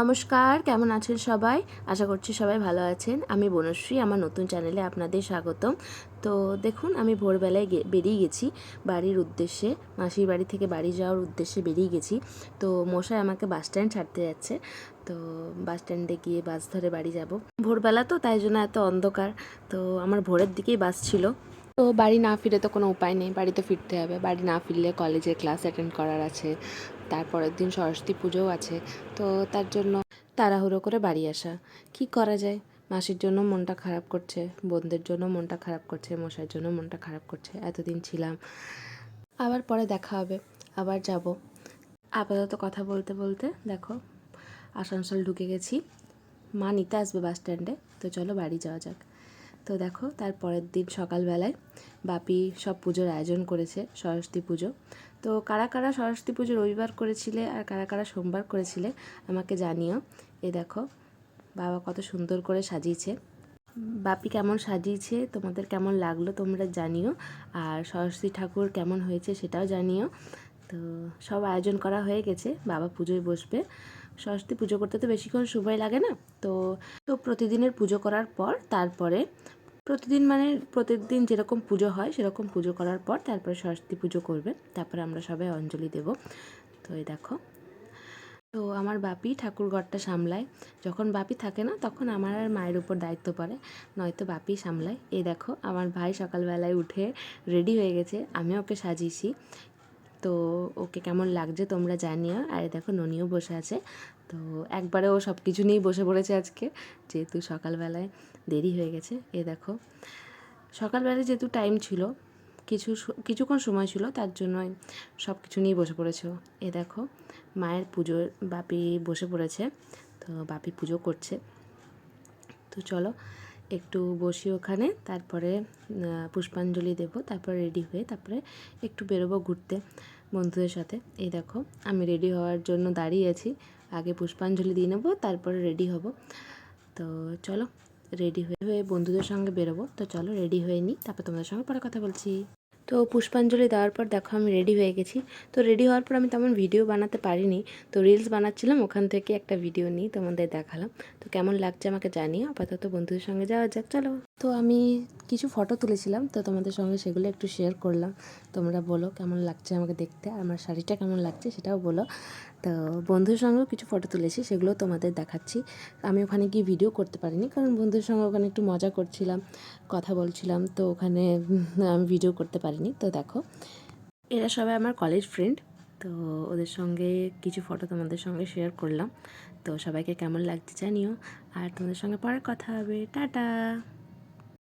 নমস্কার, কেমন আছেন সবাই? আশা করছি সবাই ভালো আছেন। আমি বনশ্রী, আমার নতুন চ্যানেলে আপনাদের স্বাগতম। তো দেখুন, আমি ভোরবেলায় বেরিয়ে গেছি বাড়ির উদ্দেশ্যে, মাসির বাড়ি থেকে বাড়ি যাওয়ার উদ্দেশ্যে বেরিয়ে গেছি। তো মশাই আমাকে বাস স্ট্যান্ড ছাড়তে যাচ্ছে। তো বাস স্ট্যান্ডে গিয়ে বাস ধরে বাড়ি যাব। ভোরবেলা তো, তাই জন্য এত অন্ধকার। তো আমার ভোরের দিকেই বাস ছিল। তো বাড়ি না ফিরে তো কোনো উপায় নেই, বাড়িতে ফিরতে হবে। বাড়ি না ফিরলে কলেজের ক্লাস অ্যাটেন্ড করার আছে, তারপরের দিন সরস্বতী পুজোও আছে। তো তার জন্য তাড়াহুড়ো করে বাড়ি আসা। কি করা যায়? মাসির জন্য মনটা খারাপ করছে, বোনদের জন্য মনটা খারাপ করছে, মশাইয়ের জন্য মনটা খারাপ করছে। এতদিন ছিলাম, আবার পরে দেখা হবে, আবার যাব। আপাতত কথা বলতে বলতে দেখো আসানসোল ঢুকে গেছি। মা নিতে আসবে বাস স্ট্যান্ডে। তো চলো বাড়ি যাওয়া যাক। তো দেখো, তার পরের দিন সকালবেলায় বাপি সব পুজোর আয়োজন করেছে, সরস্বতী পুজো। তো কারা কারা সরস্বতী পুজো রবিবার করেছিলে আর কারা কারা সোমবার করেছিলে আমাকে জানিও। এই দেখো বাবা কত সুন্দর করে সাজিয়েছে। বাপি কেমন সাজিয়েছে, তোমাদের কেমন লাগলো তোমরা জানিও। আর সরস্বতী ঠাকুর কেমন হয়েছে সেটাও জানিও। তো সব আয়োজন করা হয়ে গেছে, বাবা পুজোয় বসবে। সরস্বতী পুজো করতে তো বেশিক্ষণ সময় লাগে না। তো তো প্রতিদিনের পুজো করার পর তারপরে প্রতিদিন যেরকম পুজো হয় সেরকম পুজো করার পর তারপরে সরস্বতী পুজো করবে। তারপরে আমরা সবাই অঞ্জলি দেব। তো এই দেখো, তো আমার বাপি ঠাকুরঘরটা সামলায়। যখন বাপি থাকে না তখন আমার আর মায়ের উপর দায়িত্ব পড়ে, নয়তো বাপি সামলায়। এই দেখো আমার ভাই সকালবেলায় উঠে রেডি হয়ে গেছে, আমিও ওকে সাজিয়েছি। তো ওকে কেমন লাগছে তোমরা জানিও। আর দেখো ননিও বসে আছে। তো একবারে ও সব কিছু নিয়েই বসে পড়েছে আজকে, যেহেতু সকালবেলায় দেরি হয়ে গেছে। এ দেখো সকালবেলায় যেহেতু টাইম ছিল, কিছুক্ষণ সময় ছিল, তার জন্যই সব কিছু নিয়ে বসে পড়েছে। এ দেখো মায়ের পুজোর বাপি বসে পড়েছে। তো বাপি পুজো করছে। তো চলো একটু বসি ওখানে, তারপরে পুষ্পাঞ্জলি দেব, তারপরে রেডি হয়ে তারপরে একটু বেরোবো ঘুরতে বন্ধুদের সাথে। এই দেখো আমি রেডি হওয়ার জন্য দাঁড়িয়ে আছি, আগে পুষ্পাঞ্জলি দিয়ে নেবো তারপরে রেডি হব। তো চলো রেডি হয়ে বন্ধুদের সঙ্গে বেরোবো। তো চলো রেডি হয়ে নিই, তারপর তোমাদের সঙ্গে পরে কথা বলছি। তো পুষ্পাঞ্জলি দেওয়ার পর দেখো আমি রেডি হয়ে গেছি। তো রেডি হওয়ার পর আমি তেমন ভিডিও বানাতে পারিনি, তো রিলস বানাচ্ছিলাম, ওখান থেকে একটা ভিডিও নিই তোমাদের দেখালাম। তো কেমন লাগছে আমাকে জানিও। আপাতত বন্ধুদের সঙ্গে যাওয়া যাক, চলো। তো আমি কিছু ফটো তুলেছিলাম, তো তোমাদের সঙ্গে সেগুলো একটু শেয়ার করলাম। তোমরা বলো কেমন লাগছে আমাকে দেখতে, আর আমার শাড়িটা কেমন লাগছে সেটাও বলো। তো বন্ধুর সঙ্গেও কিছু ফটো তুলেছি, সেগুলো তোমাদের দেখাচ্ছি। আমি ওখানে গিয়ে ভিডিও করতে পারিনি, কারণ বন্ধুদের সঙ্গে ওখানে একটু মজা করছিলাম, কথা বলছিলাম, তো ওখানে আমি ভিডিও করতে পারিনি। তো দেখো এরা সবাই আমার কলেজ ফ্রেন্ড। তো ওদের সঙ্গে কিছু ফটো তোমাদের সঙ্গে শেয়ার করলাম। তো সবাইকে কেমন লাগছে জানিও, আর তোমাদের সঙ্গে পরে কথা হবে। টাটা।